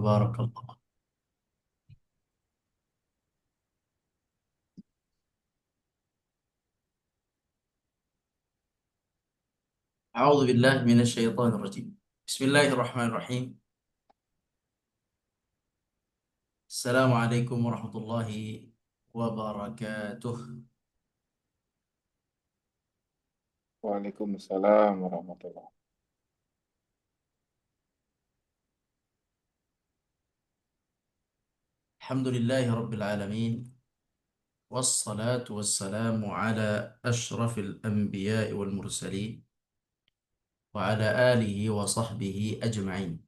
بارك الله. أعوذ بالله من الشيطان الرجيم. بسم الله الرحمن الرحيم. السلام عليكم ورحمة الله وبركاته. Waalaikumsalam warahmatullahi. الحمد لله رب العالمين، والصلاة والسلام على أشرف الأنبياء والمرسلين وعلى آله وصحبه أجمعين.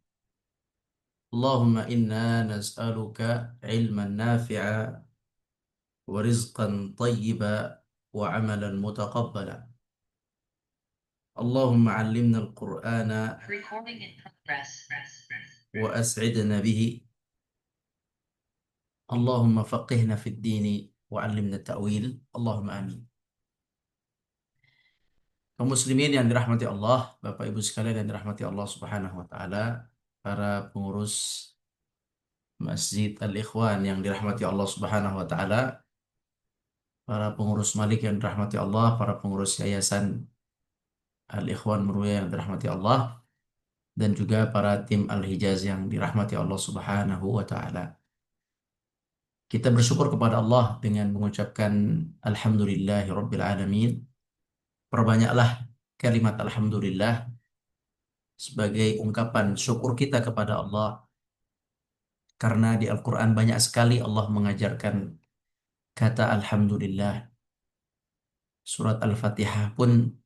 اللهم إنا نسألك علما نافعا ورزقا طيبا وعملا متقبلا. اللهم علمنا القرآن وأسعدنا به. اللهم فقهنا في الدين وعلمنا التأويل. اللهم آمين. Kaum muslimin yang dirahmati Allah, Bapak Ibu sekalian yang dirahmati Allah Subhanahu wa taala, para pengurus Masjid Al-Ikhwan yang dirahmati Allah Subhanahu wa taala, para pengurus Malik yang dirahmati Allah, para pengurus Yayasan Al-Ikhwan Meruya yang dirahmati Allah, dan juga para tim Al-Hijaz yang dirahmati Allah Subhanahu wa taala. Kita bersyukur kepada Allah dengan mengucapkan Alhamdulillahi Rabbil Alamin. Perbanyaklah kalimat Alhamdulillah sebagai ungkapan syukur kita kepada Allah. Karena di Al-Quran banyak sekali Allah mengajarkan kata Alhamdulillah. Surat Al-Fatihah pun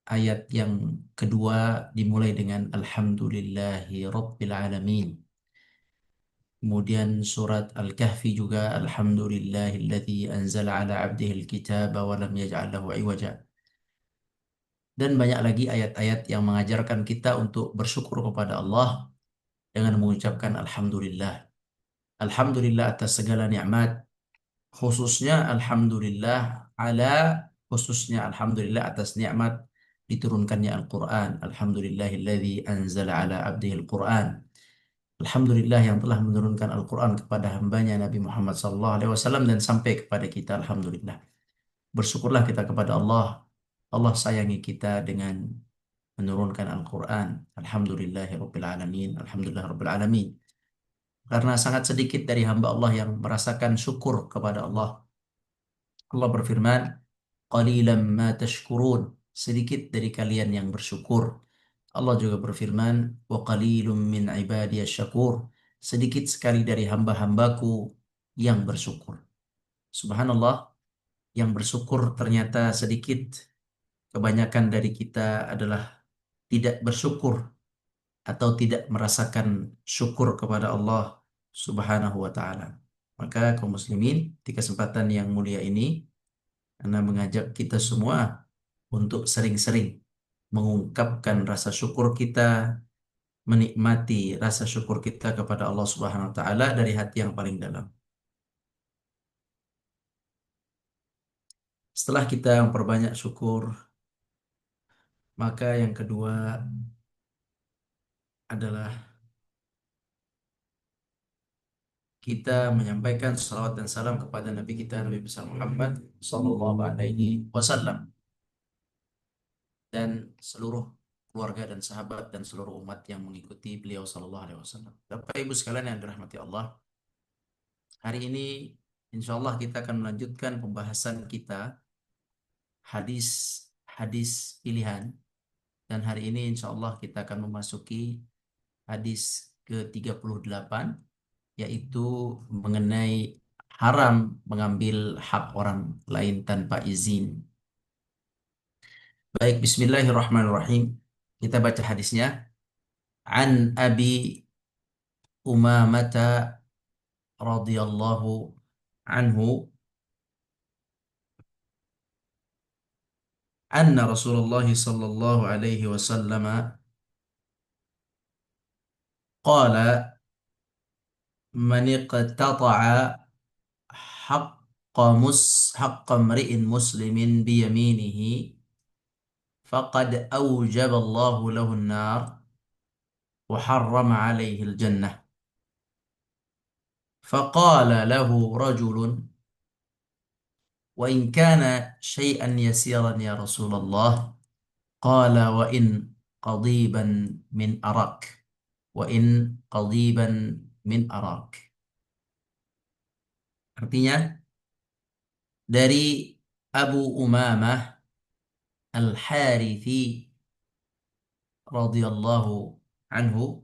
ayat yang kedua dimulai dengan Alhamdulillahi Rabbil Alamin. Kemudian surat Al-Kahfi juga Alhamdulillahilladzi anzala ala abdihi al-kitaba wa lam yaj'al lahu iwaja. Dan banyak lagi ayat-ayat yang mengajarkan kita untuk bersyukur kepada Allah dengan mengucapkan Alhamdulillah. Alhamdulillah atas segala nikmat, khususnya Alhamdulillah ala khususnya Alhamdulillah atas nikmat diturunkannya Al-Quran. Alhamdulillahilladzi anzala ala abdihi al-Quran. Alhamdulillah yang telah menurunkan Al-Quran kepada hambanya Nabi Muhammad SAW dan sampai kepada kita. Alhamdulillah. Bersyukurlah kita kepada Allah. Allah sayangi kita dengan menurunkan Al-Quran. Alhamdulillahirabbil alamin. Alhamdulillah rabbil alamin. Karena sangat sedikit dari hamba Allah yang merasakan syukur kepada Allah. Allah berfirman, "Qalilan ma tashkurun." Sedikit dari kalian yang bersyukur. Allah juga berfirman, "Wa qalilum min ibadiyasy syakur." Sedikit sekali dari hamba-hambaku yang bersyukur. Subhanallah, yang bersyukur ternyata sedikit. Kebanyakan dari kita adalah tidak bersyukur atau tidak merasakan syukur kepada Allah Subhanahu wa taala. Maka kaum muslimin, di kesempatan yang mulia ini, Ana mengajak kita semua untuk sering-sering mengungkapkan rasa syukur kita, menikmati rasa syukur kita kepada Allah Subhanahu wa taala dari hati yang paling dalam. Setelah kita memperbanyak syukur, maka yang kedua adalah kita menyampaikan salawat dan salam kepada Nabi kita Nabi besar Muhammad Sallallahu Alaihi Wasallam dan seluruh keluarga dan sahabat dan seluruh umat yang mengikuti beliau Sallallahu Alaihi Wasallam. Bapak Ibu sekalian yang dirahmati Allah, hari ini insya Allah kita akan melanjutkan pembahasan kita hadis-hadis pilihan, dan hari ini insya Allah kita akan memasuki hadis ke-38, yaitu mengenai haram mengambil hak orang lain tanpa izin. Baik, bismillahirrahmanirrahim. Kita baca hadisnya. An Abi Umamata radhiyallahu anhu anna Rasulullah sallallahu alaihi wasallam qala man iqtata'a haqqa mri'in muslimin biyaminihi faqad awjaba Allahu lahu an-nar wa harrama alaihi al-jannah. فقال له رجل وإن كان شيئا يسيرا يا رسول الله قال وإن قضيبا من أراك وإن قضيبا من أراك. Artinya dari Abu Umamah Al-Harithi radhiyallahu anhu,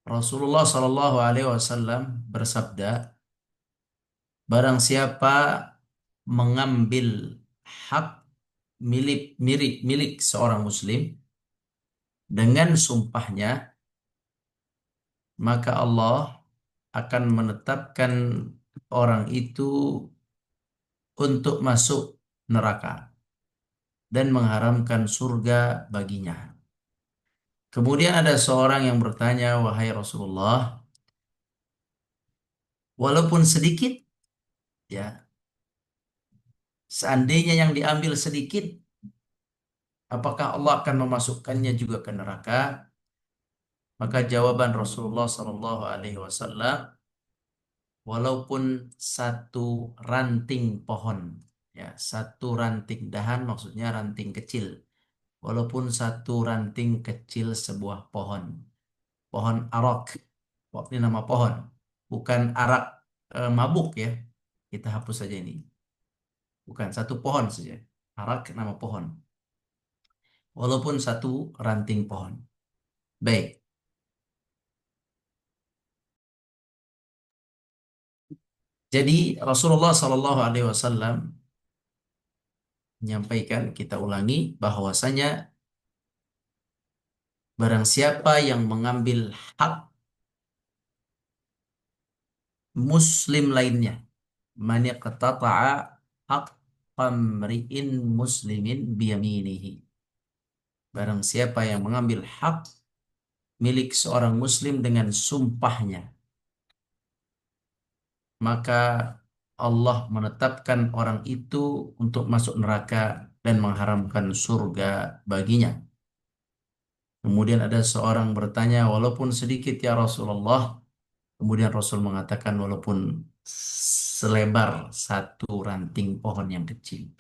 Rasulullah Shallallahu alaihi wasallam bersabda, barang siapa mengambil hak milik seorang muslim dengan sumpahnya, maka Allah akan menetapkan orang itu untuk masuk neraka dan mengharamkan surga baginya. Kemudian ada seorang yang bertanya, wahai Rasulullah, walaupun sedikit, ya, seandainya yang diambil sedikit, apakah Allah akan memasukkannya juga ke neraka? Maka jawaban Rasulullah Shallallahu Alaihi Wasallam, walaupun satu ranting pohon, ya, satu ranting dahan maksudnya ranting kecil, walaupun satu ranting kecil sebuah pohon, pohon arak, ini nama pohon, bukan arak mabuk ya, kita hapus saja ini, bukan satu pohon saja, arak nama pohon, walaupun satu ranting pohon. Baik, jadi Rasulullah Shallallahu Alaihi Wasallam menyampaikan, kita ulangi, bahwasanya barang siapa yang mengambil hak muslim lainnya, man yaqtata'a haq mri'in muslimin biyaminihi. Barang siapa yang mengambil hak milik seorang muslim dengan sumpahnya, maka Allah menetapkan orang itu untuk masuk neraka dan mengharamkan surga baginya. Kemudian ada seorang bertanya, walaupun sedikit ya Rasulullah. Kemudian Rasul mengatakan walaupun selebar satu ranting pohon yang kecil.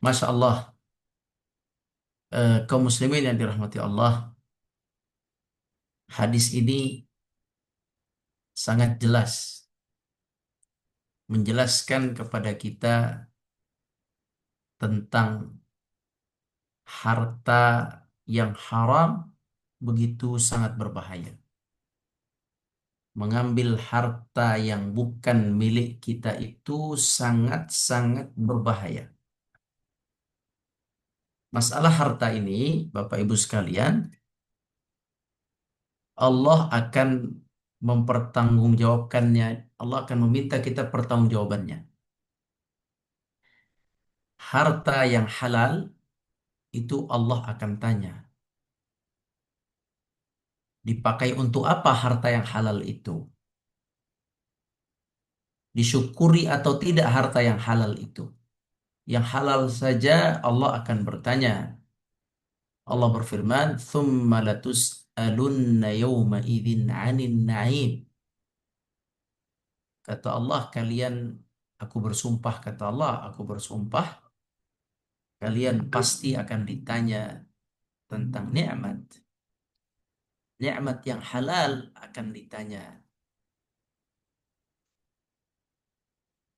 Masya Allah, kaum muslimin yang dirahmati Allah, hadis ini sangat jelas menjelaskan kepada kita tentang harta yang haram begitu sangat berbahaya. Mengambil harta yang bukan milik kita itu sangat-sangat berbahaya. Masalah harta ini, Bapak Ibu sekalian, Allah akan mempertanggungjawabkannya. Allah akan meminta kita pertanggungjawabannya. Harta yang halal itu Allah akan tanya. Dipakai untuk apa harta yang halal itu? Disyukuri atau tidak harta yang halal itu? Yang halal saja Allah akan bertanya. Allah berfirman, "Tsumma latus'alunna yawma idzin 'anil na'im." Kata Allah, aku bersumpah, kata Allah, aku bersumpah, kalian pasti akan ditanya tentang nikmat. Nikmat yang halal akan ditanya.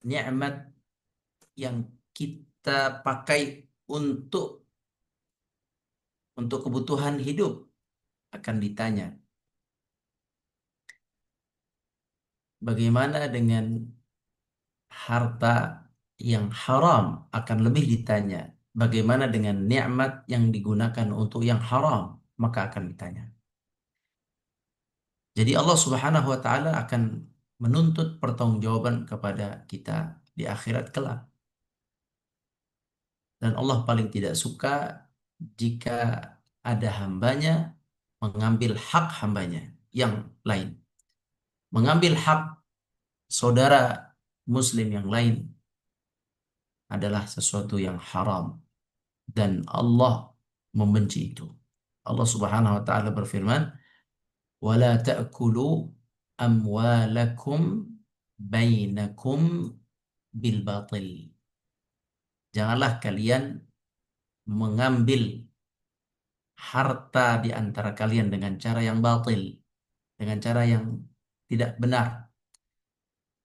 Nikmat yang kita pakai untuk kebutuhan hidup akan ditanya. Bagaimana dengan harta yang haram akan lebih ditanya. Bagaimana dengan nikmat yang digunakan untuk yang haram, maka akan ditanya. Jadi Allah Subhanahu wa taala akan menuntut pertanggungjawaban kepada kita di akhirat kelak. Dan Allah paling tidak suka jika ada hambanya mengambil hak hambanya yang lain. Mengambil hak saudara muslim yang lain adalah sesuatu yang haram dan Allah membenci itu. Allah Subhanahu wa taala berfirman, "Wala ta'kulu amwalakum bainakum bil batil. Janganlah kalian mengambil harta di antara kalian dengan cara yang batil, dengan cara yang tidak benar.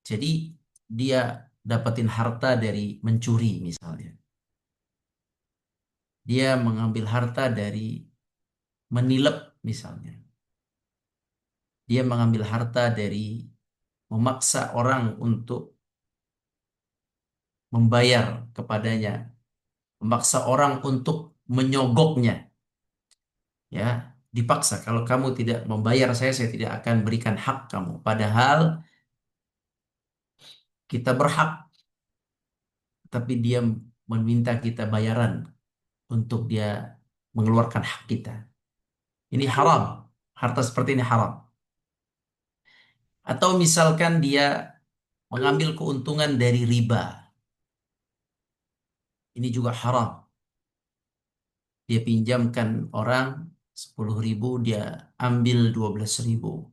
Jadi dia dapetin harta dari mencuri misalnya. Dia mengambil harta dari menilep misalnya. Dia mengambil harta dari memaksa orang untuk membayar kepadanya, memaksa orang untuk menyogoknya, ya, dipaksa. Kalau kamu tidak membayar saya tidak akan berikan hak kamu. Padahal kita berhak, tapi dia meminta kita bayaran untuk dia mengeluarkan hak kita. Ini haram. Harta seperti ini haram. Atau misalkan dia mengambil keuntungan dari riba. Ini juga haram. Dia pinjamkan orang 10.000, dia ambil 12.000.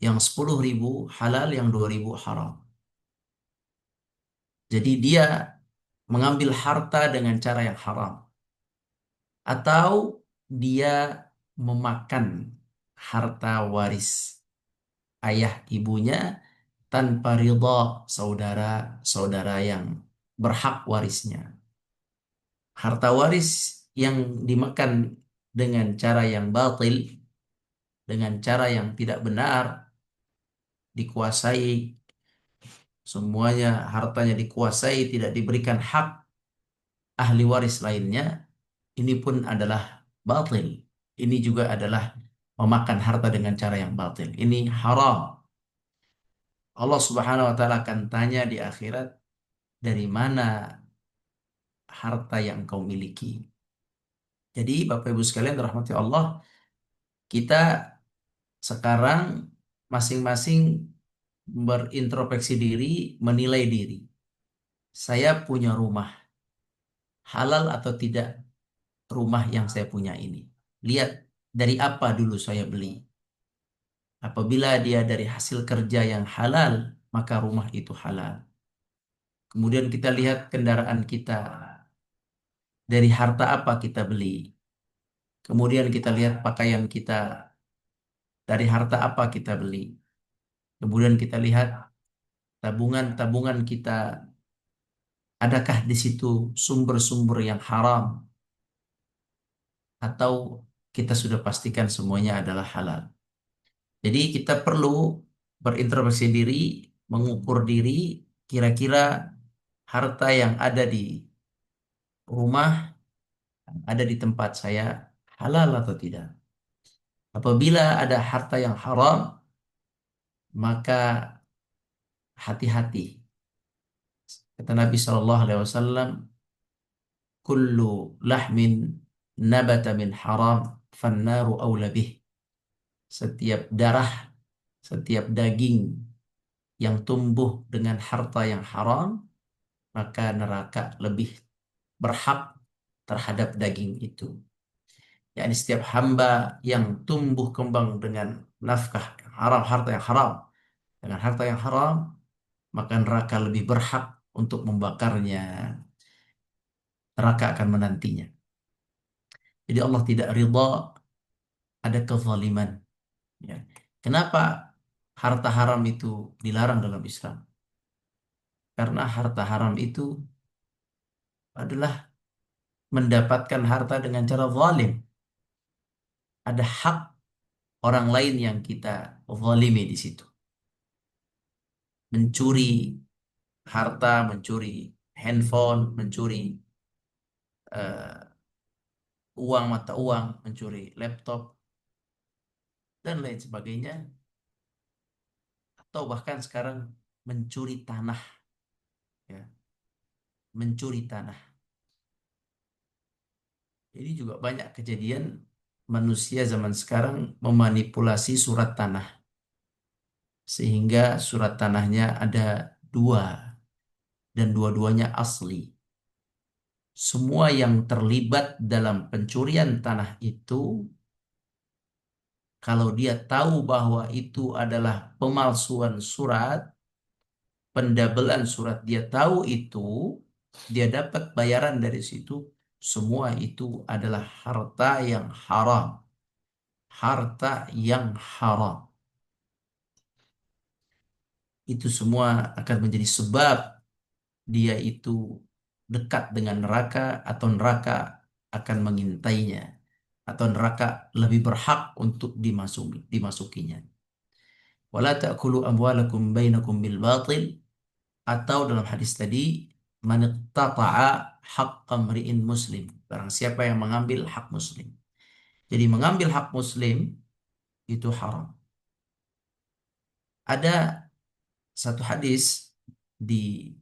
Yang 10.000 halal, yang 2.000 haram. Jadi dia mengambil harta dengan cara yang haram. Atau dia memakan harta waris ayah ibunya tanpa ridha saudara-saudara yang berhak warisnya. Harta waris yang dimakan dengan cara yang batil, dengan cara yang tidak benar, dikuasai, semuanya hartanya dikuasai, tidak diberikan hak ahli waris lainnya, ini pun adalah batil. Ini juga adalah memakan harta dengan cara yang batil. Ini haram. Allah Subhanahu wa taala akan tanya di akhirat, dari mana harta yang kau miliki. Jadi Bapak Ibu sekalian dirahmati Allah, kita sekarang masing-masing berintrospeksi diri, menilai diri. Saya punya rumah, halal atau tidak rumah yang saya punya ini. Lihat dari apa dulu saya beli. Apabila dia dari hasil kerja yang halal, maka rumah itu halal. Kemudian kita lihat kendaraan kita, dari harta apa kita beli. Kemudian kita lihat pakaian kita, dari harta apa kita beli. Kemudian kita lihat tabungan-tabungan kita, adakah di situ sumber-sumber yang haram, atau kita sudah pastikan semuanya adalah halal. Jadi kita perlu berintrospeksi diri, mengukur diri, kira-kira harta yang ada di rumah, ada di tempat saya, halal atau tidak. Apabila ada harta yang haram, maka hati-hati. Kata Nabi SAW, kullu lahmin nabata min haram, fannaru awla bih. Setiap darah, setiap daging yang tumbuh dengan harta yang haram, maka neraka lebih berhak terhadap daging itu. Yakni setiap hamba yang tumbuh kembang dengan nafkah yang haram, harta yang haram, dengan harta yang haram, maka neraka lebih berhak untuk membakarnya. Neraka akan menantinya. Jadi Allah tidak ridha ada kezaliman. Ya. Kenapa harta haram itu dilarang dalam Islam? Karena harta haram itu adalah mendapatkan harta dengan cara zalim. Ada hak orang lain yang kita zalimi di situ. Mencuri harta, mencuri handphone, mencuri eh, uang mata uang, mencuri laptop, dan lain sebagainya. Atau bahkan sekarang mencuri tanah. Ya. Mencuri tanah. Ini juga banyak kejadian manusia zaman sekarang memanipulasi surat tanah. Sehingga surat tanahnya ada dua dan dua-duanya asli. Semua yang terlibat dalam pencurian tanah itu Kalau dia tahu bahwa itu adalah pemalsuan surat, pendabelan surat, dia tahu itu, dia dapat bayaran dari situ, semua itu adalah harta yang haram. Harta yang haram. Itu semua akan menjadi sebab dia itu dekat dengan neraka atau neraka akan mengintainya atau neraka lebih berhak untuk dimasukinya. Wala ta'kulu amwalakum bainakum bil batil, atau dalam hadis tadi, man iqtata'a haqqa mri'in muslim, barang siapa yang mengambil hak muslim. Jadi mengambil hak muslim itu haram. Ada satu hadis di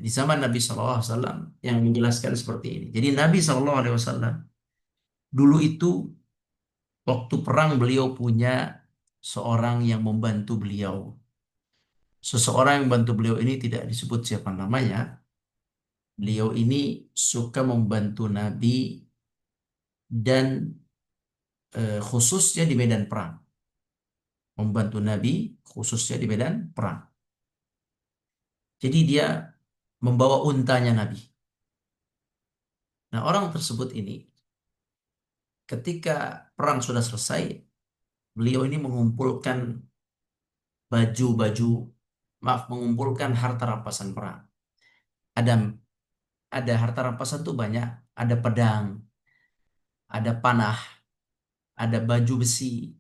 di zaman Nabi SAW yang menjelaskan seperti ini. Jadi Nabi SAW dulu itu waktu perang beliau punya seorang yang membantu beliau. Seseorang yang membantu beliau ini tidak disebut siapa namanya. Beliau ini suka membantu Nabi dan khususnya di medan perang. Membantu Nabi khususnya di medan perang. Jadi dia membawa untanya Nabi. Nah, orang tersebut ini ketika perang sudah selesai, beliau ini mengumpulkan baju-baju, maaf, mengumpulkan harta rampasan perang. Ada ada harta rampasan tuh banyak, ada pedang, ada panah, ada baju besi,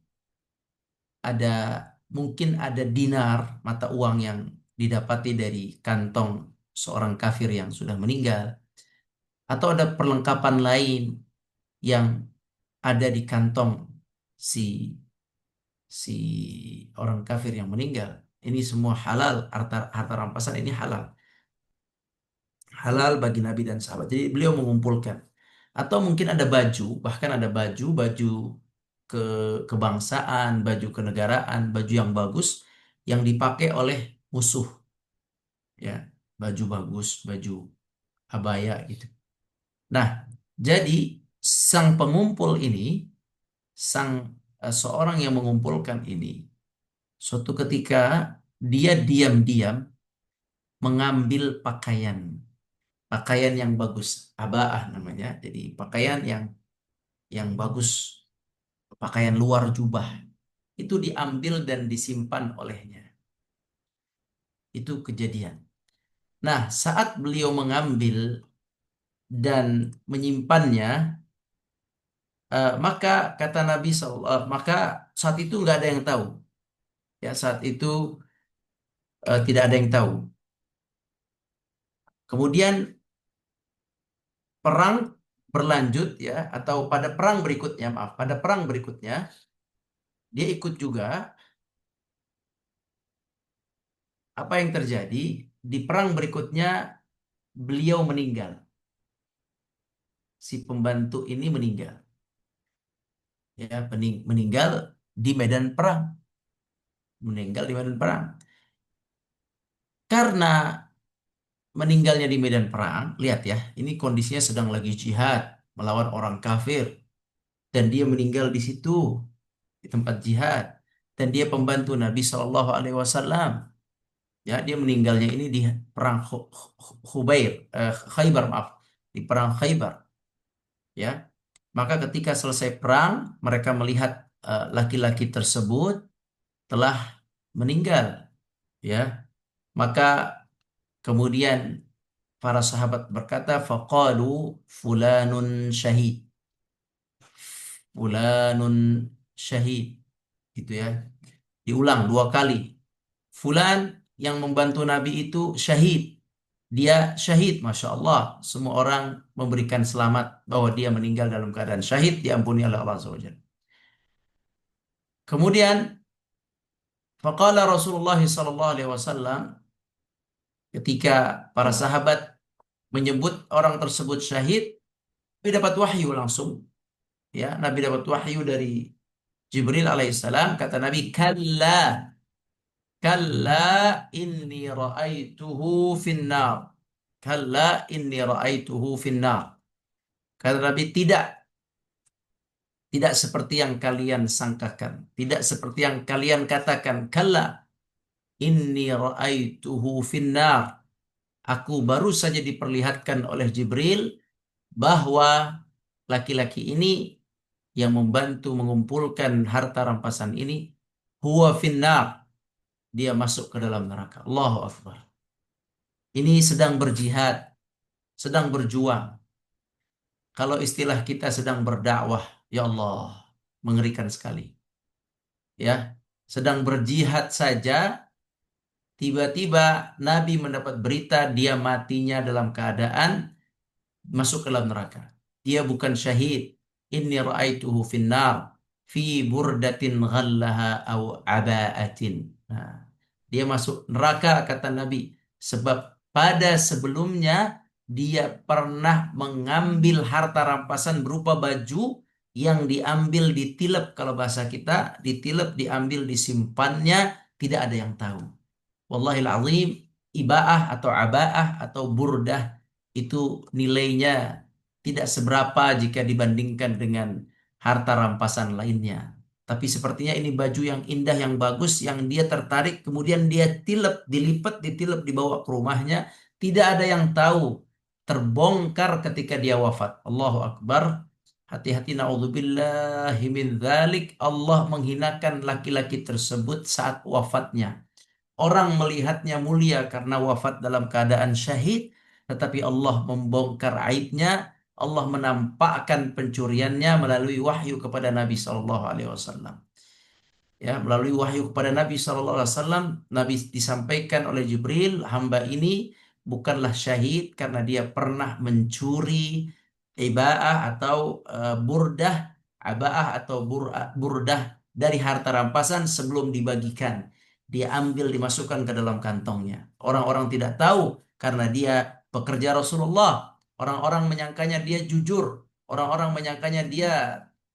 ada mungkin ada dinar, mata uang yang didapati dari kantong seorang kafir yang sudah meninggal, atau ada perlengkapan lain yang ada di kantong si si orang kafir yang meninggal. Ini semua halal, harta, harta rampasan ini halal. Halal bagi Nabi dan sahabat. Jadi beliau mengumpulkan. Atau mungkin ada baju, bahkan ada baju ke kebangsaan, baju kenegaraan, baju yang bagus yang dipakai oleh musuh. Ya, baju bagus, baju abaya gitu. Nah, jadi sang pengumpul ini, sang seorang yang mengumpulkan ini, suatu ketika dia diam-diam mengambil pakaian yang bagus, abaah namanya. Jadi pakaian yang bagus, pakaian luar jubah itu diambil dan disimpan olehnya. Itu kejadian. Nah, saat beliau mengambil dan menyimpannya, maka kata Nabi SAW, maka saat itu nggak ada yang tahu. Ya, saat itu tidak ada yang tahu. Kemudian perang berlanjut ya, atau pada perang berikutnya, maaf, pada perang berikutnya dia ikut juga. Apa yang terjadi? Di perang berikutnya beliau meninggal. Si pembantu ini meninggal. Ya, meninggal di medan perang. Meninggal di medan perang. Karena meninggalnya di medan perang, lihat ya, ini kondisinya sedang lagi jihad melawan orang kafir dan dia meninggal di situ di tempat jihad dan dia pembantu Nabi Shallallahu Alaihi Wasallam. Ya, dia meninggalnya ini di perang Khaybar, maaf, di perang Khaybar. Ya, maka ketika selesai perang, mereka melihat laki-laki tersebut telah meninggal. Ya, maka kemudian para sahabat berkata, faqalu fulanun syahid. Fulanun syahid. Gitu ya. Diulang dua kali. Fulan yang membantu Nabi itu syahid. Dia syahid, Masya Allah. Semua orang memberikan selamat bahwa dia meninggal dalam keadaan syahid, diampuni oleh Allah SWT. Kemudian, faqala Rasulullah SAW, ketika para sahabat menyebut orang tersebut syahid, Nabi dapat wahyu langsung. Ya, Nabi dapat wahyu dari Jibril alaihissalam. Kata Nabi, kalla, kalla inni ra'aituhu finnar. Kalla inni ra'aituhu finnar. Kata Nabi, tidak, Tidak seperti yang kalian sangkakan. Tidak seperti yang kalian katakan. Kalla inni ra'aituhu finnar. Aku baru saja diperlihatkan oleh Jibril bahwa laki-laki ini yang membantu mengumpulkan harta rampasan ini huwa finnar. Dia masuk ke dalam neraka. Allahu Akbar. Ini sedang berjihad, sedang berjuang. Kalau istilah kita sedang berdakwah, ya Allah, mengerikan sekali. Ya, sedang berjihad saja, tiba-tiba Nabi mendapat berita dia matinya dalam keadaan masuk ke dalam neraka. Dia bukan syahid. Inni ra'aituhu finnar fi burdatin ghallaha aw aba'atin. Nah, dia masuk neraka kata Nabi sebab pada sebelumnya dia pernah mengambil harta rampasan berupa baju yang diambil ditilep, kalau bahasa kita ditilep, diambil, disimpannya, tidak ada yang tahu. Wallahil azim, ibaah atau abaah atau burdah itu nilainya tidak seberapa jika dibandingkan dengan harta rampasan lainnya. Tapi sepertinya ini baju yang indah, yang bagus, yang dia tertarik, kemudian dia tilep, dilipat, ditilep, dibawa ke rumahnya. Tidak ada yang tahu. Terbongkar ketika dia wafat. Allahu Akbar. Hati-hati, na'udzubillahi min dzalik. Allah menghinakan laki-laki tersebut saat wafatnya. Orang melihatnya mulia karena wafat dalam keadaan syahid, tetapi Allah membongkar aibnya. Allah menampakkan pencuriannya melalui wahyu kepada Nabi Shallallahu Alaihi Wasallam. Ya, melalui wahyu kepada Nabi Shallallahu Alaihi Wasallam, Nabi disampaikan oleh Jibril, hamba ini bukanlah syahid karena dia pernah mencuri ibaah atau burdah, abaah atau burdah dari harta rampasan sebelum dibagikan. Dia ambil, dimasukkan ke dalam kantongnya. Orang-orang tidak tahu karena dia pekerja Rasulullah. Orang-orang menyangkanya dia jujur. Orang-orang menyangkanya dia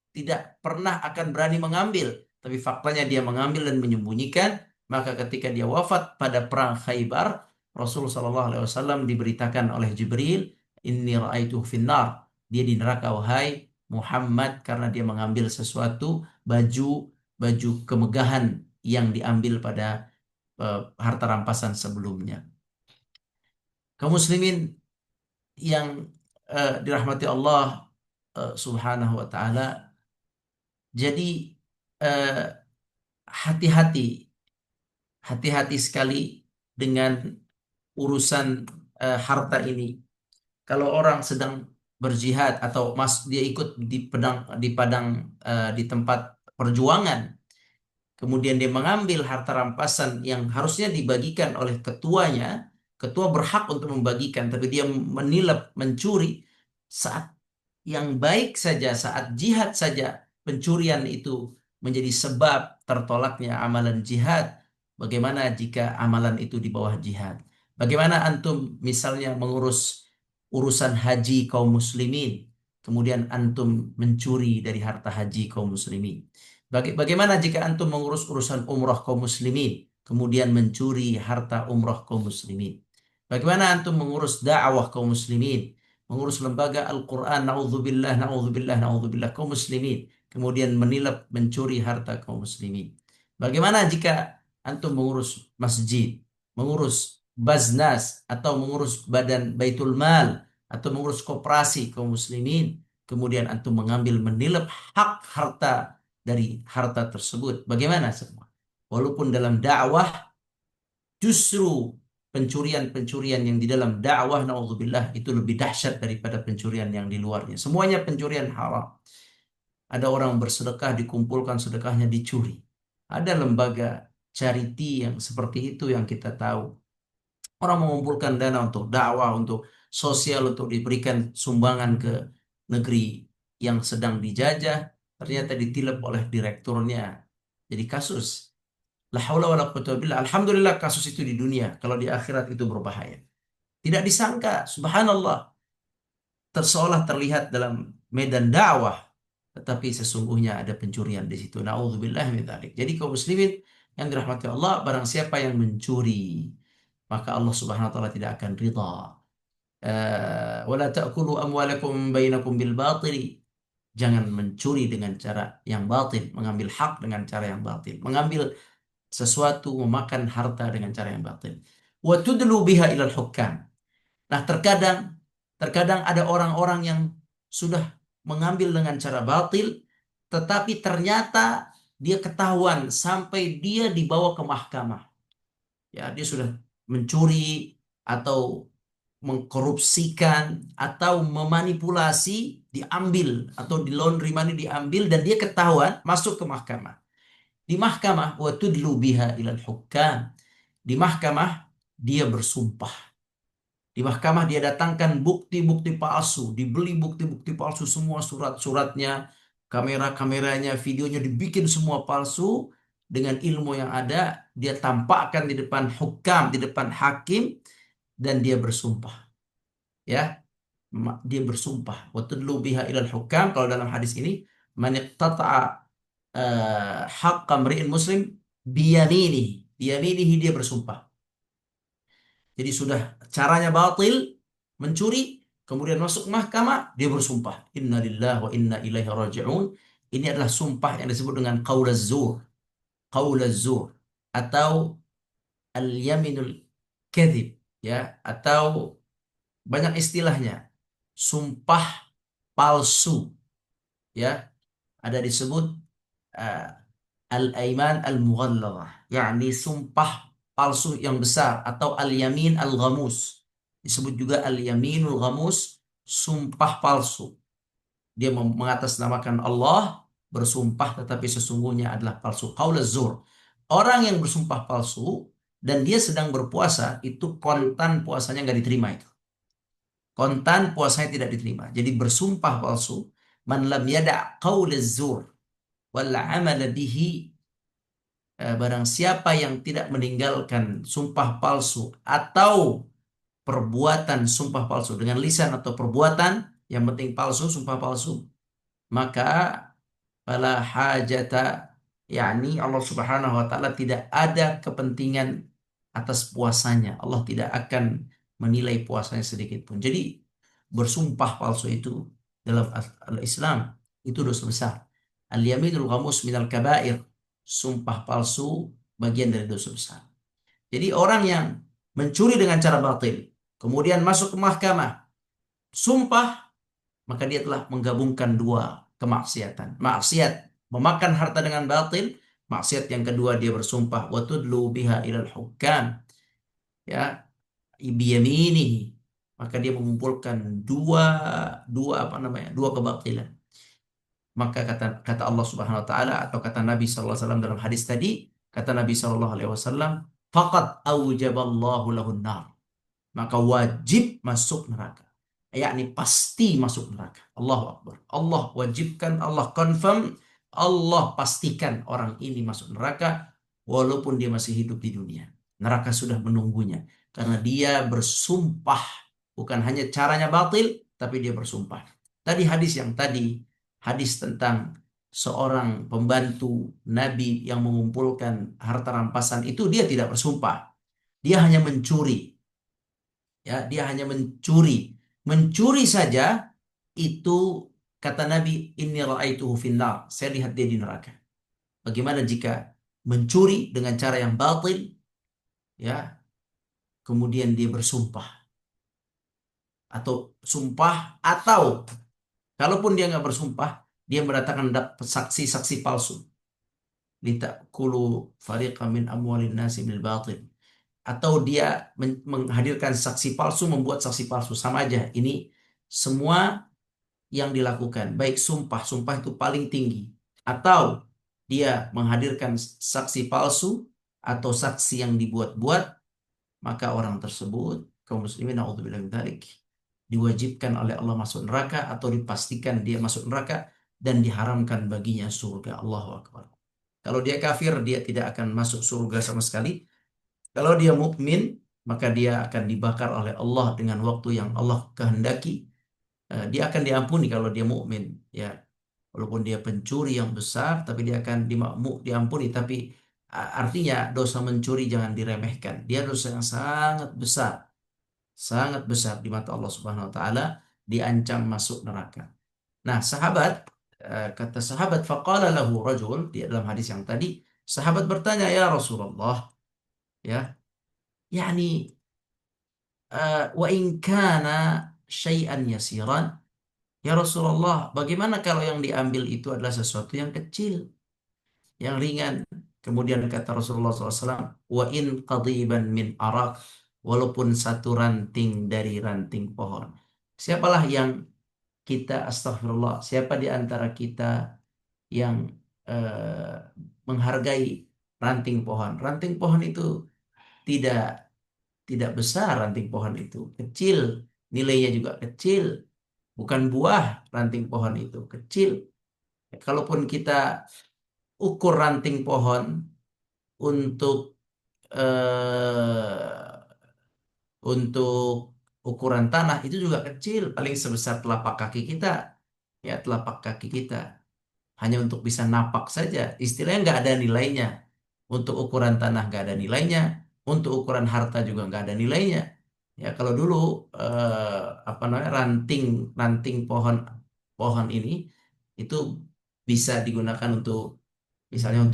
tidak pernah akan berani mengambil. Tapi faktanya dia mengambil dan menyembunyikan. Maka ketika dia wafat pada perang Khaybar, Rasulullah SAW diberitakan oleh Jibril, Inni ra'aitu finnar. Dia di neraka, wahai Muhammad, karena dia mengambil sesuatu, baju baju kemegahan yang diambil pada harta rampasan sebelumnya. Kaum muslimin yang dirahmati Allah Subhanahu wa taala, jadi eh, hati-hati, hati-hati sekali dengan urusan harta ini. Kalau orang sedang berjihad atau dia ikut di padang di tempat perjuangan, kemudian dia mengambil harta rampasan yang harusnya dibagikan oleh ketuanya, ketua berhak untuk membagikan, tapi dia menilap, mencuri saat yang baik saja, saat jihad saja, pencurian itu menjadi sebab tertolaknya amalan jihad. Bagaimana jika amalan itu di bawah jihad? Bagaimana antum misalnya mengurus urusan haji kaum muslimin, kemudian antum mencuri dari harta haji kaum muslimin? Bagaimana jika antum mengurus urusan umroh kaum muslimin, kemudian mencuri harta umroh kaum muslimin? Bagaimana antum mengurus dakwah kaum muslimin, mengurus lembaga Al-Quran, na'udzubillah, na'udzubillah, na'udzubillah, kaum muslimin, kemudian menilap, mencuri harta kaum muslimin? Bagaimana jika antum mengurus masjid, mengurus Baznas, atau mengurus badan Baitul Mal, atau mengurus koperasi kaum muslimin, kemudian antum mengambil, menilap hak harta dari harta tersebut? Bagaimana semua? Walaupun dalam dakwah, justru pencurian-pencurian yang di dalam dakwah, naudzubillah, itu lebih dahsyat daripada pencurian yang di luarnya. Semuanya pencurian haram. Ada orang bersedekah, dikumpulkan sedekahnya dicuri. Ada lembaga charity yang seperti itu yang kita tahu. Orang mengumpulkan dana untuk dakwah, untuk sosial, untuk diberikan sumbangan ke negeri yang sedang dijajah, ternyata ditilep oleh direkturnya. Jadi kasus. La haula wala quwwata billah. Alhamdulillah kasus itu di dunia. Kalau di akhirat itu berbahaya. Tidak disangka, subhanallah, seolah terlihat dalam medan dakwah, tetapi sesungguhnya ada pencurian di situ. Nauzubillah min dzalik. Jadi kaum muslimin yang dirahmati Allah, barang siapa yang mencuri, maka Allah Subhanahu wa taala tidak akan ridha. Wala ta'kulu amwalakum bainakum bil batili. Jangan mencuri dengan cara yang batil, mengambil hak dengan cara yang batil, mengambil sesuatu, memakan harta dengan cara yang batil. Wa tudlu biha ilal hukam. Nah, terkadang terkadang ada orang-orang yang sudah mengambil dengan cara batil, tetapi ternyata dia ketahuan sampai dia dibawa ke mahkamah. Ya, dia sudah mencuri atau mengkorupsikan atau memanipulasi, diambil atau di laundry money diambil dan dia ketahuan masuk ke mahkamah. Di mahkamah wa tudlu biha ilal hukam. Di mahkamah dia bersumpah. Di mahkamah dia datangkan bukti-bukti palsu, dibeli bukti-bukti palsu semua, surat-suratnya, kamera-kameranya, videonya dibikin semua palsu dengan ilmu yang ada, dia tampakkan di depan hukam, di depan hakim dan dia bersumpah. Ya, dia bersumpah. Wa tudlu biha ilal hukam, kalau dalam hadis ini man iqtata'a haqqa mri'in muslim biyaminihi. Biyaminihi dia bersumpah. Jadi sudah caranya batil, mencuri, kemudian masuk mahkamah, dia bersumpah. Inna lillahi wa inna ilaihi raji'un. Ini adalah sumpah yang disebut dengan qaulaz zur. Qaulaz zur. Atau al-yaminul kadhib. Ya, atau banyak istilahnya. Sumpah palsu. Ya, ada disebut uh, al-aiman al-mughalladhah, yakni sumpah palsu yang besar atau al-yamin al-ghamus. Disebut juga al-yaminul ghamus, sumpah palsu. Dia mengatasnamakan Allah, bersumpah tetapi sesungguhnya adalah palsu. Qaulaz zur. Orang yang bersumpah palsu dan dia sedang berpuasa, itu kontan puasanya nggak diterima itu. Kontan puasanya tidak diterima. Jadi bersumpah palsu, man lam yada' qaulaz zur wal amala bihi, barang siapa yang tidak meninggalkan sumpah palsu atau perbuatan sumpah palsu dengan lisan atau perbuatan, yang penting palsu, sumpah palsu, maka fala hajata, yakni Allah Subhanahu wa taala tidak ada kepentingan atas puasanya. Allah tidak akan menilai puasanya sedikit pun. Jadi bersumpah palsu itu dalam Islam itu dosa besar. Al-yaminul ghamus minal kabair. Sumpah palsu bagian dari dosa besar. Jadi orang yang mencuri dengan cara batil, kemudian masuk ke mahkamah, sumpah, maka dia telah menggabungkan dua kemaksiatan. Maksiat memakan harta dengan batil, maksiat yang kedua dia bersumpah wa tudlu biha ilal hukam, ya, biyaminihi. Maka dia mengumpulkan dua dua apa namanya? Dua kebatilan. Maka kata kata Allah Subhanahu wa taala atau kata Nabi sallallahu alaihi wasallam dalam hadis tadi, kata Nabi sallallahu alaihi wasallam, faqad aujaballahu lahun nar. Maka wajib masuk neraka. Yakni pasti masuk neraka. Allahu Akbar. Allah wajibkan, Allah confirm, Allah pastikan orang ini masuk neraka walaupun dia masih hidup di dunia. Neraka sudah menunggunya karena dia bersumpah. Bukan hanya caranya batil, tapi dia bersumpah. Tadi hadis yang tadi, hadis tentang seorang pembantu Nabi yang mengumpulkan harta rampasan itu, dia tidak bersumpah. Dia hanya mencuri. Ya, dia hanya mencuri. Mencuri saja itu, kata Nabi, inni ra'aituhu finnar. Saya lihat dia di neraka. Bagaimana jika mencuri dengan cara yang batil, ya, kemudian dia bersumpah atau sumpah, atau kalaupun dia nggak bersumpah, dia mendatangkan saksi-saksi palsu. Litakulu fariqan min amwalin nasi bil batil. Atau dia menghadirkan saksi palsu, membuat saksi palsu, sama aja. Ini semua yang dilakukan, baik sumpah, sumpah itu paling tinggi, atau dia menghadirkan saksi palsu atau saksi yang dibuat-buat, maka orang tersebut, kaum muslimin naudzubillah min dzalik, diwajibkan oleh Allah masuk neraka atau dipastikan dia masuk neraka dan diharamkan baginya surga. Allahu Akbar. Kalau dia kafir, dia tidak akan masuk surga sama sekali. Kalau dia mukmin, maka dia akan dibakar oleh Allah dengan waktu yang Allah kehendaki. Dia akan diampuni kalau dia mukmin, ya. Walaupun dia pencuri yang besar, tapi dia akan diampuni. Tapi artinya dosa mencuri jangan diremehkan. Dia dosa yang sangat besar di mata Allah Subhanahu Wa Taala, diancam masuk neraka. Nah, sahabat, kata sahabat, faqala lahu rajul, di dalam hadis yang tadi, sahabat bertanya, ya Rasulullah, ya, yakni wa in kana syai'an yasiran, ya Rasulullah, bagaimana kalau yang diambil itu adalah sesuatu yang kecil, yang ringan? Kemudian kata Rasulullah SAW, wa in qadiban min arak, walaupun satu ranting dari ranting pohon. Siapalah yang kita, astagfirullah, siapa di antara kita yang eh, menghargai ranting pohon? Ranting pohon itu tidak tidak besar, ranting pohon itu kecil, nilainya juga kecil, bukan buah, ranting pohon itu kecil. Kalaupun kita ukur ranting pohon untuk eh, untuk ukuran tanah itu juga kecil, paling sebesar telapak kaki kita, ya telapak kaki kita. Hanya untuk bisa napak saja. Istilahnya nggak ada nilainya. Untuk ukuran tanah nggak ada nilainya. Untuk ukuran harta juga nggak ada nilainya. Ya kalau dulu apa namanya, ranting ranting pohon pohon ini itu bisa digunakan untuk, misalnya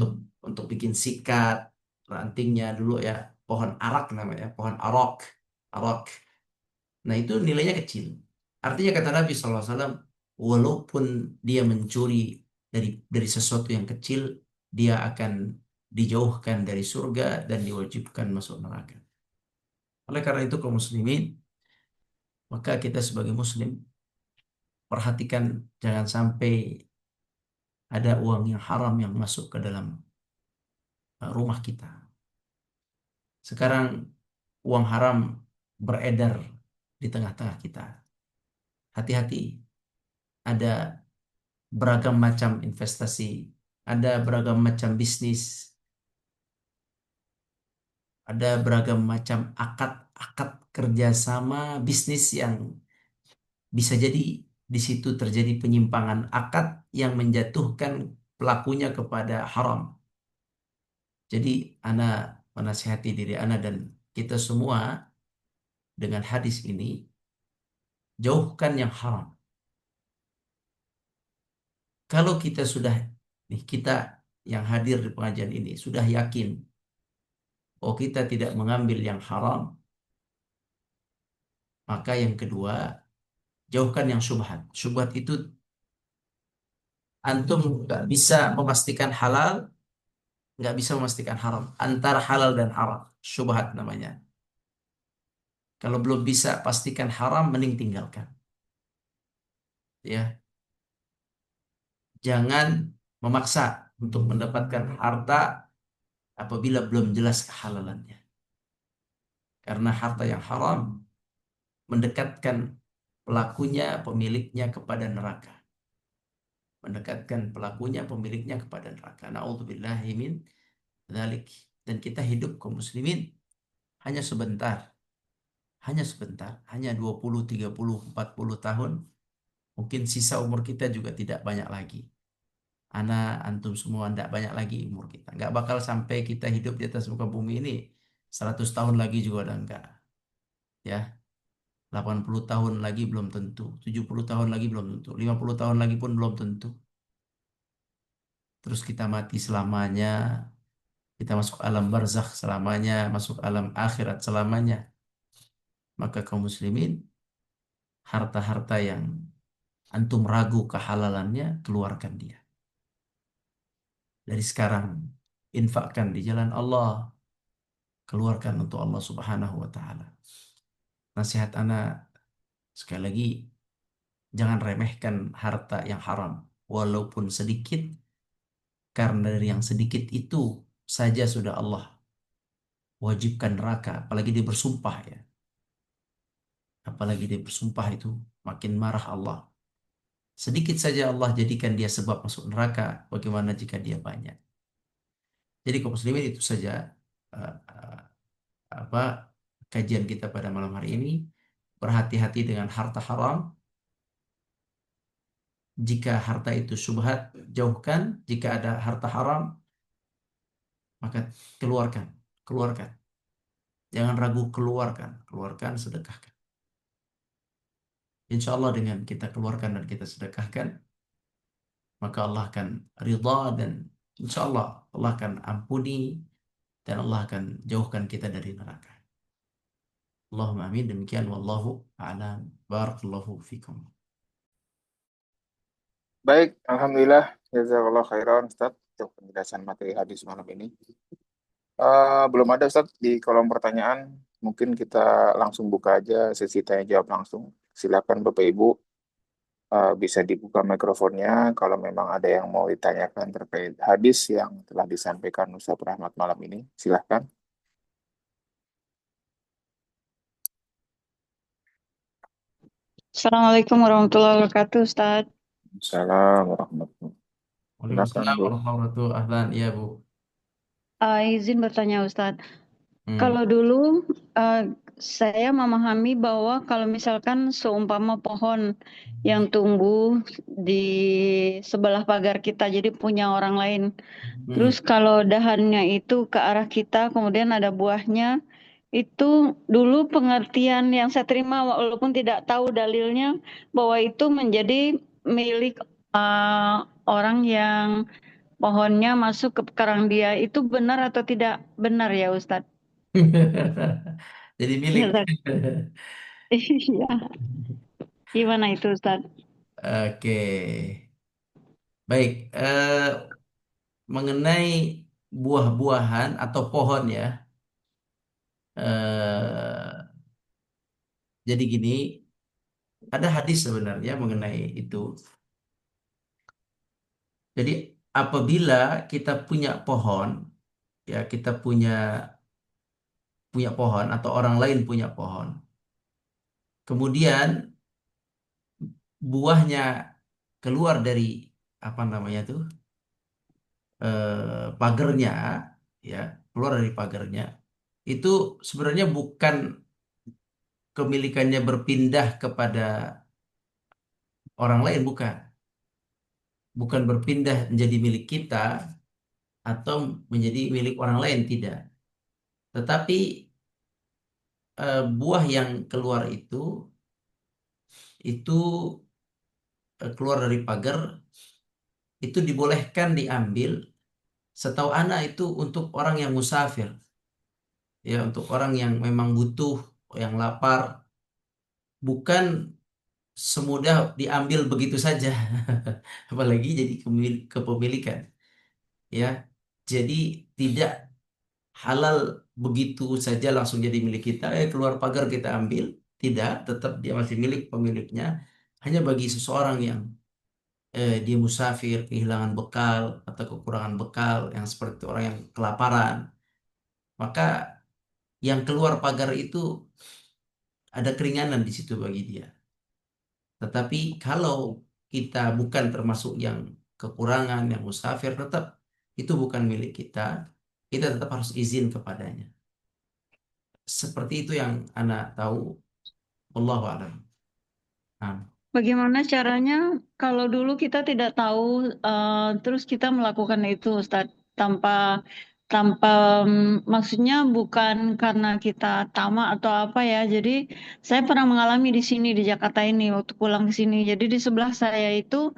untuk bikin sikat, rantingnya dulu ya, pohon arak namanya, pohon arok, arok. Nah, itu nilainya kecil. Artinya kata Nabi SAW, walaupun dia mencuri dari sesuatu yang kecil, dia akan dijauhkan dari surga dan diwajibkan masuk neraka. Oleh karena itu, kaum muslimin, maka kita sebagai muslim perhatikan jangan sampai ada uang yang haram yang masuk ke dalam rumah kita. Sekarang uang haram beredar di tengah-tengah kita. Hati-hati, ada beragam macam investasi, ada beragam macam bisnis, ada beragam macam akad-akad kerjasama bisnis yang bisa jadi di situ terjadi penyimpangan akad yang menjatuhkan pelakunya kepada haram. Jadi, ana menasihati diri ana dan kita semua dengan hadis ini, jauhkan yang haram. Kalau kita sudah, nih kita yang hadir di pengajian ini sudah yakin, oh kita tidak mengambil yang haram, maka yang kedua, jauhkan yang syubhat. Syubhat itu antum nggak bisa memastikan halal, nggak bisa memastikan haram. Antara halal dan haram, syubhat namanya. Kalau belum bisa pastikan haram, mending tinggalkan. Ya, jangan memaksa untuk mendapatkan harta apabila belum jelas kehalalannya. Karena harta yang haram mendekatkan pelakunya, pemiliknya kepada neraka. Mendekatkan pelakunya, pemiliknya kepada neraka. Na'udzubillahi min dzalik. Dan kita hidup kaum muslimin hanya sebentar. Hanya sebentar. Hanya 20, 30, 40 tahun. Mungkin sisa umur kita juga tidak banyak lagi. Anak, antum semua tidak banyak lagi umur kita. Nggak bakal sampai kita hidup di atas muka bumi ini 100 tahun lagi juga udah enggak. Ya, 80 tahun lagi belum tentu. 70 tahun lagi belum tentu. 50 tahun lagi pun belum tentu. Terus kita mati selamanya, kita masuk alam barzakh selamanya, masuk alam akhirat selamanya. Maka kaum muslimin, harta-harta yang antum ragu kehalalannya, keluarkan dia. Dari sekarang, infakkan di jalan Allah, keluarkan untuk Allah Subhanahu wa taala. Nasihat anak sekali lagi, jangan remehkan harta yang haram walaupun sedikit, karena dari yang sedikit itu saja sudah Allah wajibkan neraka, apalagi dia bersumpah ya. Apalagi dia bersumpah itu makin marah Allah. Sedikit saja Allah jadikan dia sebab masuk neraka, bagaimana jika dia banyak? Jadi kaum muslimin, itu saja uh, uh, apa kajian kita pada malam hari ini. Berhati-hati dengan harta haram. Jika harta itu syubhat, jauhkan. Jika ada harta haram, maka keluarkan, keluarkan. Jangan ragu, keluarkan, keluarkan, sedekahkan. Insya Allah dengan kita keluarkan dan kita sedekahkan, maka Allah akan ridha dan insya Allah Allah akan ampuni dan Allah akan jauhkan kita dari neraka. Allahumma amin. Demikian wallahu a'lam. Barakallahu fikum. Baik, Alhamdulillah. Jazakallah khairan, Ustaz, untuk penjelasan materi hadis malam ini. Belum ada, Ustaz, di kolom pertanyaan. Mungkin kita langsung buka aja sesi tanya jawab langsung. Silakan Bapak Ibu, bisa dibuka mikrofonnya kalau memang ada yang mau ditanyakan terkait hadis yang telah disampaikan Ustaz Rahmat malam ini. Silahkan. Assalamualaikum warahmatullahi wabarakatuh, Ustaz. Assalamualaikum warahmatullahi wabarakatuh. Silakan, Waalaikumsalam Bu. warahmatullahi wabarakatuh. Ahlan, iya Bu. Izin bertanya, Ustaz. Hmm. Kalau dulu saya memahami bahwa kalau misalkan seumpama pohon yang tumbuh di sebelah pagar kita, jadi punya orang lain. Hmm. Terus kalau dahannya itu ke arah kita, kemudian ada buahnya, itu dulu pengertian yang saya terima walaupun tidak tahu dalilnya bahwa itu menjadi milik orang yang pohonnya masuk ke karang dia. Itu benar atau tidak benar ya, Ustadz? Jadi milik. Iya, Ustadz. Iya. Gimana itu, Ustadz? Oke. Baik, mengenai buah-buahan atau pohon ya. Jadi gini, ada hadis sebenarnya mengenai itu. Jadi apabila kita punya pohon, ya kita punya punya pohon atau orang lain punya pohon, kemudian buahnya keluar dari apa namanya tuh pagernya, ya keluar dari pagernya, itu sebenarnya bukan kemilikannya berpindah kepada orang lain, bukan berpindah menjadi milik kita atau menjadi milik orang lain, tidak. Tetapi buah yang keluar itu keluar dari pagar, itu dibolehkan diambil, setahu anak itu untuk orang yang musafir, ya untuk orang yang memang butuh, yang lapar, bukan semudah diambil begitu saja. Apalagi jadi kepemilikan, ya. Jadi tidak halal begitu saja langsung jadi milik kita, keluar pagar kita ambil. Tidak, tetap dia masih milik pemiliknya. Hanya bagi seseorang yang dia musafir, kehilangan bekal atau kekurangan bekal, yang seperti itu, orang yang kelaparan, maka yang keluar pagar itu ada keringanan di situ bagi dia. Tetapi kalau kita bukan termasuk yang kekurangan, yang musafir, tetap itu bukan milik kita. Kita tetap harus izin kepadanya. Seperti itu yang anak tahu. Wallahu a'lam. Nah. Bagaimana caranya kalau dulu kita tidak tahu, terus kita melakukan itu, Ustadz, tanpa tanpa maksudnya bukan karena kita tamak atau apa ya. Jadi saya pernah mengalami di sini di Jakarta ini waktu pulang ke sini. Jadi di sebelah saya itu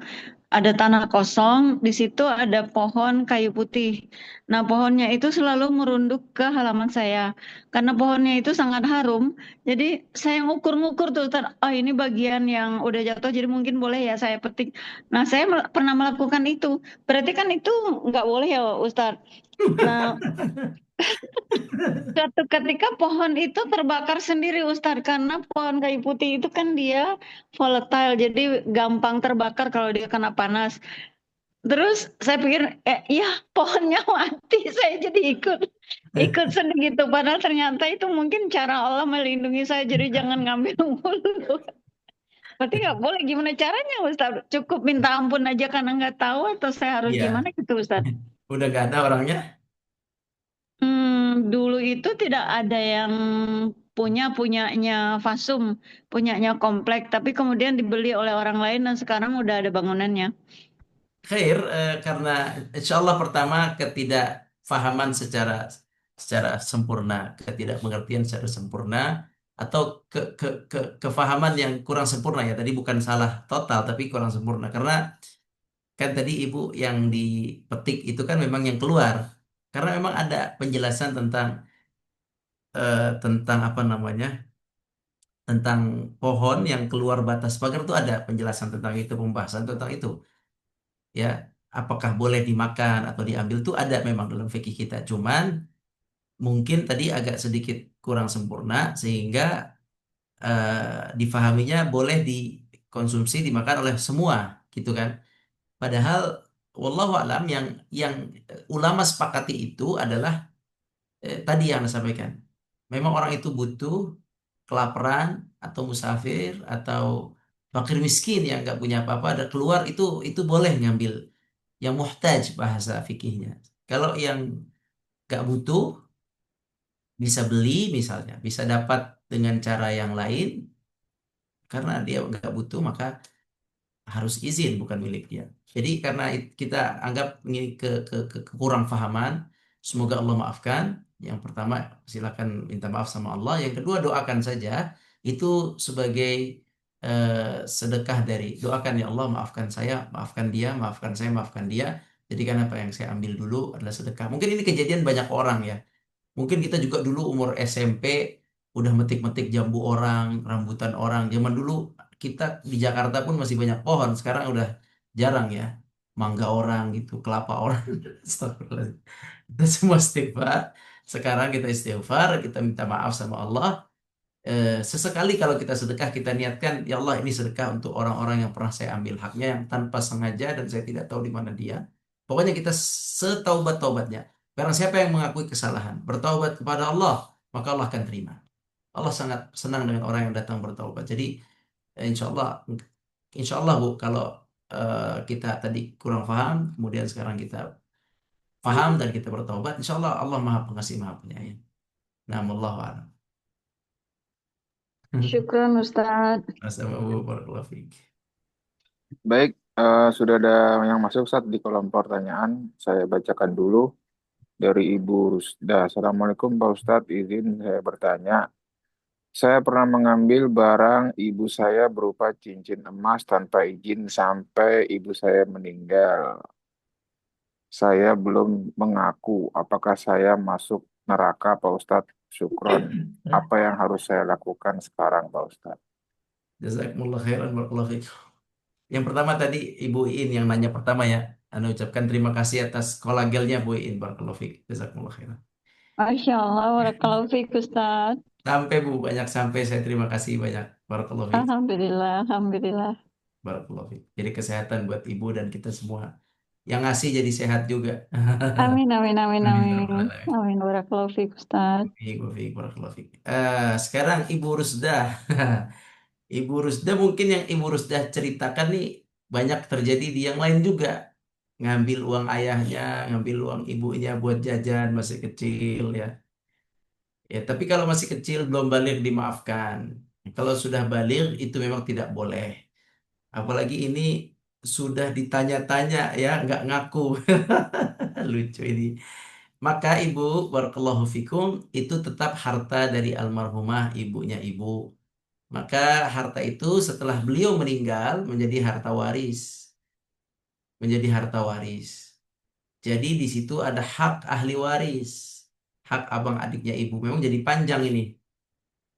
ada tanah kosong, di situ ada pohon kayu putih. Nah, pohonnya itu selalu merunduk ke halaman saya. Karena pohonnya itu sangat harum, jadi saya ngukur-ngukur tuh, oh ini bagian yang udah jatuh, jadi mungkin boleh ya saya petik. Nah, saya pernah melakukan itu. Berarti kan itu nggak boleh ya, Ustadz. Nah, suatu ketika pohon itu terbakar sendiri, Ustadz, karena pohon kayu putih itu kan dia volatile, jadi gampang terbakar kalau dia kena panas. Terus saya pikir, ya pohonnya mati, saya jadi ikut ikut sedih gitu. Padahal ternyata itu mungkin cara Allah melindungi saya, jadi jangan ngambil mulu. Berarti nggak boleh. Gimana caranya, Ustaz? Cukup minta ampun aja karena nggak tahu atau saya harus Iya, gimana gitu, Ustaz? udah gak ada orangnya. Dulu itu tidak ada yang punyanya Fasum, punyanya komplek, tapi kemudian dibeli oleh orang lain dan sekarang udah ada bangunannya. Khair, karena insya Allah pertama ketidakfahaman secara secara sempurna, ketidakmengertian secara sempurna, atau kefahaman yang kurang sempurna ya. Tadi bukan salah total, tapi kurang sempurna. Karena kan tadi ibu yang dipetik itu kan memang yang keluar. Karena memang ada penjelasan tentang apa namanya, tentang pohon yang keluar batas pagar itu ada penjelasan tentang itu, pembahasan tentang itu. Ya, apakah boleh dimakan atau diambil itu ada memang dalam fikih kita. Cuman mungkin tadi agak sedikit kurang sempurna sehingga difahaminya boleh dikonsumsi dimakan oleh semua gitu kan. Padahal wallahu alam yang ulama sepakati itu adalah tadi yang Anda sampaikan. Memang orang itu butuh, kelaparan atau musafir atau fakir miskin yang nggak punya apa-apa ada keluar itu boleh ngambil yang muhtaj bahasa fikihnya. Kalau yang nggak butuh bisa beli misalnya, bisa dapat dengan cara yang lain karena dia nggak butuh maka harus izin bukan milik dia. Jadi karena kita anggap ini kekurang fahaman, semoga Allah maafkan. Yang pertama silakan minta maaf sama Allah. Yang kedua doakan saja itu sebagai sedekah dari doakan ya Allah maafkan saya, maafkan dia, maafkan saya, maafkan dia. Jadi kan apa yang saya ambil dulu adalah sedekah. Mungkin ini kejadian banyak orang ya. Mungkin kita juga dulu umur SMP udah metik-metik jambu orang, rambutan orang. Zaman dulu kita di Jakarta pun masih banyak pohon. Sekarang udah jarang ya. Mangga orang gitu, kelapa orang. Astagfirullahaladzim. Kita semua istighfar. Sekarang kita istighfar, kita minta maaf sama Allah. Sesekali kalau kita sedekah, kita niatkan, ya Allah ini sedekah untuk orang-orang yang pernah saya ambil haknya yang tanpa sengaja dan saya tidak tahu di mana dia. Pokoknya kita setaubat-taubatnya. Barang siapa yang mengakui kesalahan, bertaubat kepada Allah, maka Allah akan terima. Allah sangat senang dengan orang yang datang bertaubat. Jadi insya Allah Bu, kalau kita tadi kurang paham, kemudian sekarang kita paham dan kita bertaubat, insya Allah Allah Maha Pengasih Maha Penyayang. Nah, wallahu a'lam. Syukran Ustadz. Sama Bu, barakallahu fiik. Baik, sudah ada yang masuk saat di kolom pertanyaan. Saya bacakan dulu dari Ibu Rusda. Assalamualaikum Pak Ustadz, izin saya bertanya. Saya pernah mengambil barang ibu saya berupa cincin emas tanpa izin sampai ibu saya meninggal. Saya belum mengaku apakah saya masuk neraka Pak Ustadz. Syukron. Apa yang harus saya lakukan sekarang Pak Ustadz? Jazakumullah khairan barakallahu fiik. Yang pertama tadi Ibu Iin yang nanya pertama ya. Anda ucapkan terima kasih atas kolagelnya Bu Iin barakallahu fiik. Jazakumullah khairan. Masya Allah, barakallahu fiik Ustadz. Sampai Bu, banyak sampai saya terima kasih banyak. Barakallahu fiik. Alhamdulillah, Alhamdulillah. Barakallahu fiik. Jadi kesehatan buat Ibu dan kita semua. Yang ngasih jadi sehat juga. Amin, amin, amin, Amin ya rabbal amin. alamin. Amin, barakallahu fiik Ustadz. Fiik, wa fiik, barakallahu fiik. Sekarang Ibu Rusdah. Ibu Rusdah mungkin yang Ibu Rusdah ceritakan nih banyak terjadi di yang lain juga. Ngambil uang ayahnya, ngambil uang ibunya buat jajan masih kecil ya. Ya, tapi kalau masih kecil belum balik dimaafkan. Kalau sudah balik itu memang tidak boleh. Apalagi ini sudah ditanya-tanya ya, nggak ngaku. Lucu ini. Maka ibu, barakallahu fikum, itu tetap harta dari almarhumah ibunya ibu. Maka harta itu setelah beliau meninggal menjadi harta waris. Menjadi harta waris. Jadi di situ ada hak ahli waris. Hak abang adiknya ibu. Memang jadi panjang ini.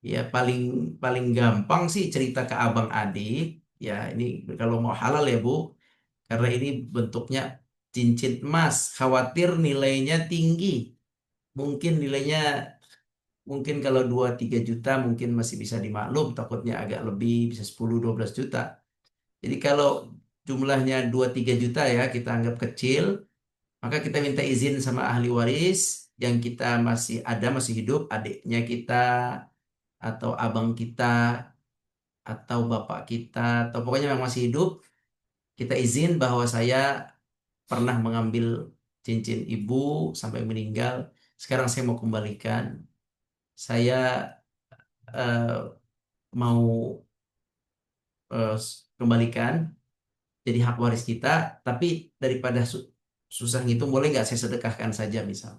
Ya paling paling gampang sih cerita ke abang adik. Ya ini kalau mau halal ya Bu. Karena ini bentuknya cincin emas. Khawatir nilainya tinggi. Mungkin nilainya mungkin kalau 2-3 juta mungkin masih bisa dimaklum. Takutnya agak lebih bisa 10-12 juta. Jadi kalau jumlahnya 2-3 juta ya kita anggap kecil. Maka kita minta izin sama ahli waris yang kita masih ada, masih hidup, adiknya kita, atau abang kita, atau bapak kita, atau pokoknya yang masih hidup, kita izin bahwa saya pernah mengambil cincin ibu sampai meninggal. Sekarang saya mau kembalikan. Saya eh, mau kembalikan jadi hak waris kita, tapi daripada susah ngitung, boleh nggak saya sedekahkan saja misal.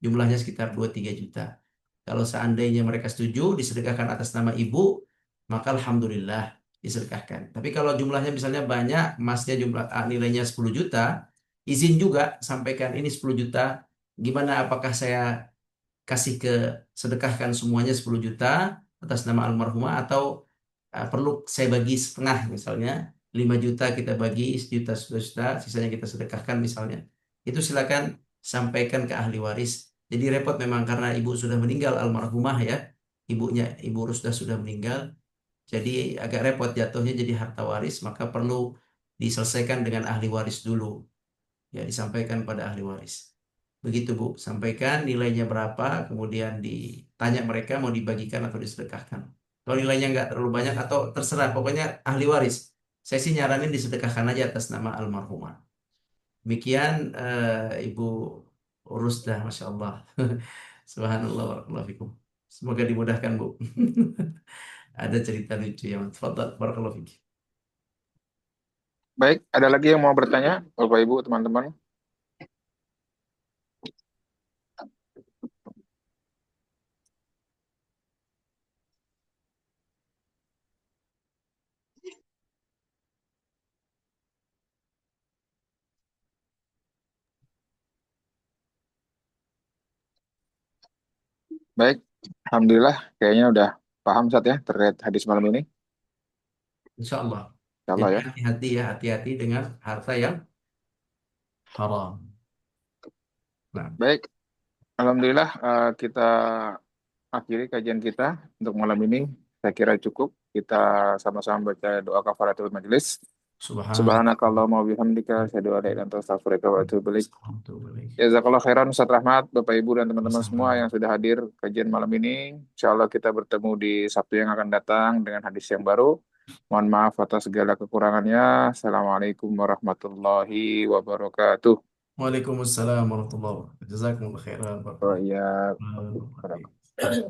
Jumlahnya sekitar 2-3 juta. Kalau seandainya mereka setuju disedekahkan atas nama ibu, maka alhamdulillah. disedekahkan. Tapi kalau jumlahnya misalnya banyak, emasnya jumlah nilainya 10 juta, izin juga sampaikan ini 10 juta. Gimana apakah saya kasih ke sedekahkan semuanya 10 juta atas nama almarhumah atau perlu saya bagi setengah misalnya 5 juta kita bagi sejuta sejuta sisanya kita sedekahkan misalnya. Itu silakan sampaikan ke ahli waris. Jadi repot memang karena ibu sudah meninggal almarhumah ya. Ibu Rusdah sudah meninggal. Jadi agak repot jatuhnya jadi harta waris, maka perlu diselesaikan dengan ahli waris dulu. Ya, disampaikan pada ahli waris. Begitu Bu, sampaikan nilainya berapa, kemudian ditanya mereka mau dibagikan atau disedekahkan. Kalau nilainya nggak terlalu banyak atau terserah, pokoknya ahli waris. Saya sih nyaranin disedekahkan aja atas nama almarhumah. Demikian Ibu Rusdah, Masya Allah. Subhanallah, barakallahu fikum. Semoga dimudahkan Bu. Ada cerita lucu yang Tafadhal, barakallahu fikum. Baik, ada lagi yang mau bertanya, Bapak Ibu, teman-teman? Baik, Alhamdulillah, kayaknya udah paham Ustaz ya terkait hadis malam ini. Insya Allah. Insya Allah Jadi ya. hati-hati ya, hati-hati dengan harta yang haram. Nah, Baik, Alhamdulillah kita akhiri kajian kita untuk malam ini. Saya kira cukup. Kita sama-sama baca doa kafaratul majelis. subhanallah. Subhanakallahumma wa bihamdika asyhadu an la ilaha illa anta astaghfiruka wa atubu ilaik. Jazakallah khairan Ustaz Rahmat, Bapak Ibu dan teman-teman semua yang sudah hadir kajian malam ini. Insya Allah kita bertemu di Sabtu yang akan datang dengan hadis yang baru. Mohon maaf atas segala kekurangannya. Assalamualaikum warahmatullahi wabarakatuh. Waalaikumsalam warahmatullahi wabarakatuh. Jazakumullah khairan. Oh iya. Barakallahu fiik.